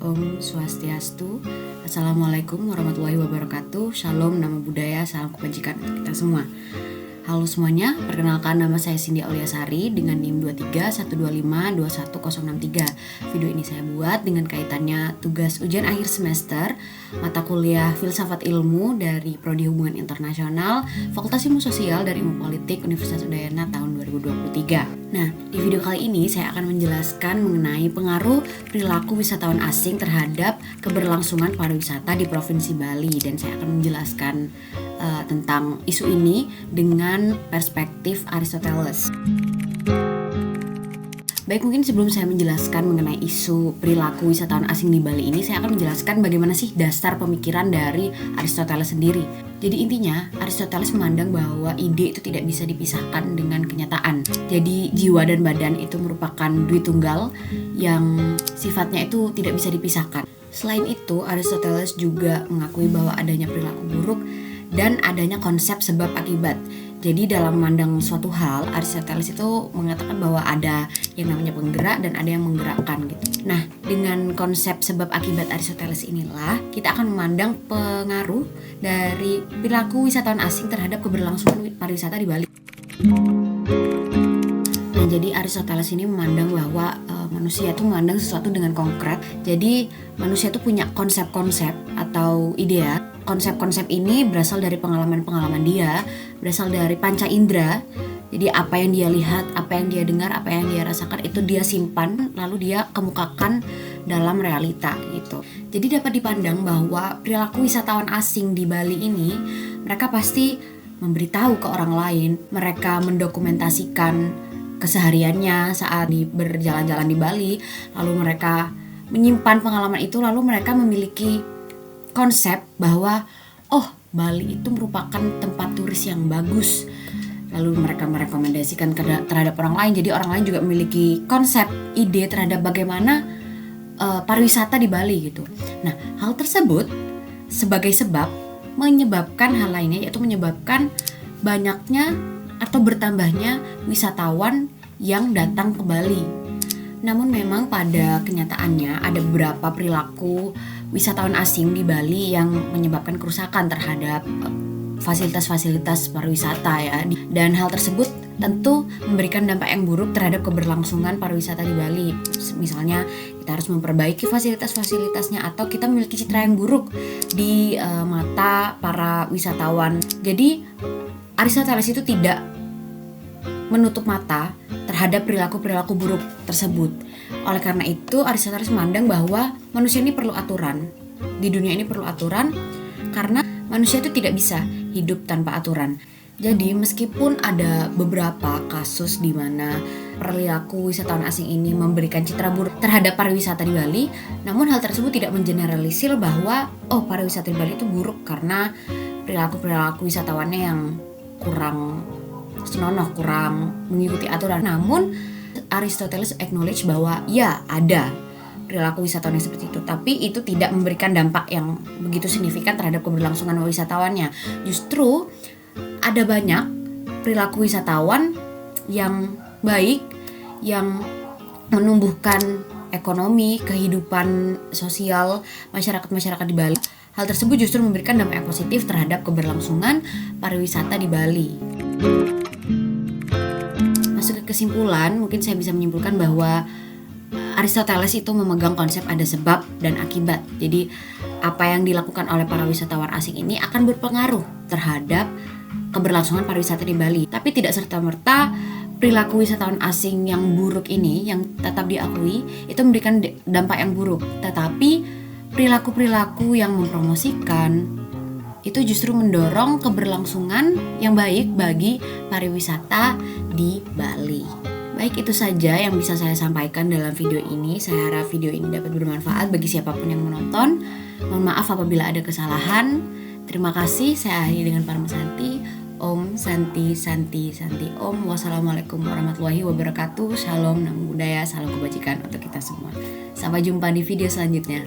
Om Swastiastu. Assalamualaikum warahmatullahi wabarakatuh. Shalom, nama budaya, salam kebajikan untuk kita semua. Halo semuanya, perkenalkan nama saya Cindy Auliasari dengan NIM 2312521063. Video ini saya buat dengan kaitannya tugas ujian akhir semester mata kuliah Filsafat Ilmu dari Prodi Hubungan Internasional, Fakultas Ilmu Sosial dari Ilmu Politik Universitas Udayana tahun 2023. Nah, di video kali ini saya akan menjelaskan mengenai pengaruh perilaku wisatawan asing terhadap keberlangsungan pariwisata di Provinsi Bali, dan saya akan menjelaskan tentang isu ini dengan perspektif Aristoteles. Baik, mungkin sebelum saya menjelaskan mengenai isu perilaku wisatawan asing di Bali ini, saya akan menjelaskan bagaimana sih dasar pemikiran dari Aristoteles sendiri. Jadi intinya, Aristoteles memandang bahwa ide itu tidak bisa dipisahkan dengan kenyataan. Jadi jiwa dan badan itu merupakan dui tunggal yang sifatnya itu tidak bisa dipisahkan. Selain itu, Aristoteles juga mengakui bahwa adanya perilaku buruk dan adanya konsep sebab akibat. Jadi dalam memandang suatu hal, Aristoteles itu mengatakan bahwa ada yang namanya penggerak dan ada yang menggerakkan gitu. Nah, dengan konsep sebab akibat Aristoteles inilah kita akan memandang pengaruh dari perilaku wisatawan asing terhadap keberlangsungan pariwisata di Bali. Nah, jadi Aristoteles ini memandang bahwa manusia itu memandang sesuatu dengan konkret. Jadi manusia itu punya konsep-konsep atau idea. Konsep-konsep ini berasal dari pengalaman-pengalaman dia, berasal dari panca indera. Jadi apa yang dia lihat, apa yang dia dengar, apa yang dia rasakan itu dia simpan, lalu dia kemukakan dalam realita gitu. Jadi dapat dipandang bahwa perilaku wisatawan asing di Bali ini, mereka pasti memberitahu ke orang lain, mereka mendokumentasikan kesehariannya saat berjalan-jalan di Bali, lalu mereka menyimpan pengalaman itu, lalu mereka memiliki konsep bahwa Bali itu merupakan tempat turis yang bagus, lalu mereka merekomendasikan terhadap orang lain. Jadi orang lain juga memiliki konsep, ide terhadap bagaimana pariwisata di Bali gitu. Nah, hal tersebut sebagai sebab menyebabkan hal lainnya, yaitu menyebabkan banyaknya atau bertambahnya wisatawan yang datang ke Bali. Namun memang pada kenyataannya ada beberapa perilaku wisatawan asing di Bali yang menyebabkan kerusakan terhadap fasilitas-fasilitas pariwisata ya. Dan hal tersebut tentu memberikan dampak yang buruk terhadap keberlangsungan pariwisata di Bali. Misalnya kita harus memperbaiki fasilitas-fasilitasnya, atau kita memiliki citra yang buruk di mata para wisatawan. Jadi Aristoteles itu tidak menutup mata terhadap perilaku-perilaku buruk tersebut. Oleh karena itu, Aristoteles memandang bahwa manusia ini perlu aturan. Di dunia ini perlu aturan karena manusia itu tidak bisa hidup tanpa aturan. Jadi meskipun ada beberapa kasus di mana perilaku wisatawan asing ini memberikan citra buruk terhadap pariwisata di Bali, namun hal tersebut tidak mengeneralisir bahwa pariwisata di Bali itu buruk karena perilaku wisatawannya yang kurang senonoh, kurang mengikuti aturan. Namun Aristoteles acknowledge bahwa ya ada perilaku wisatawan yang seperti itu, tapi itu tidak memberikan dampak yang begitu signifikan terhadap keberlangsungan wisatawannya. Justru ada banyak perilaku wisatawan yang baik, yang menumbuhkan ekonomi, kehidupan sosial masyarakat-masyarakat di Bali. Hal tersebut justru memberikan dampak yang positif terhadap keberlangsungan pariwisata di Bali. Masuk ke kesimpulan, mungkin saya bisa menyimpulkan bahwa Aristoteles itu memegang konsep ada sebab dan akibat. Jadi apa yang dilakukan oleh para wisatawan asing ini akan berpengaruh terhadap keberlangsungan pariwisata di Bali. Tapi tidak serta-merta perilaku wisatawan asing yang buruk ini, yang tetap diakui, itu memberikan dampak yang buruk. Tetapi perilaku-perilaku yang mempromosikan itu justru mendorong keberlangsungan yang baik bagi pariwisata di Bali. Baik, itu saja yang bisa saya sampaikan dalam video ini. Saya harap video ini dapat bermanfaat bagi siapapun yang menonton. Mohon maaf apabila ada kesalahan. Terima kasih, saya akhiri dengan Parma Santi. Om Santi Santi Santi Om. Wassalamualaikum warahmatullahi wabarakatuh. Shalom, nama budaya, salam kebajikan untuk kita semua. Sampai jumpa di video selanjutnya.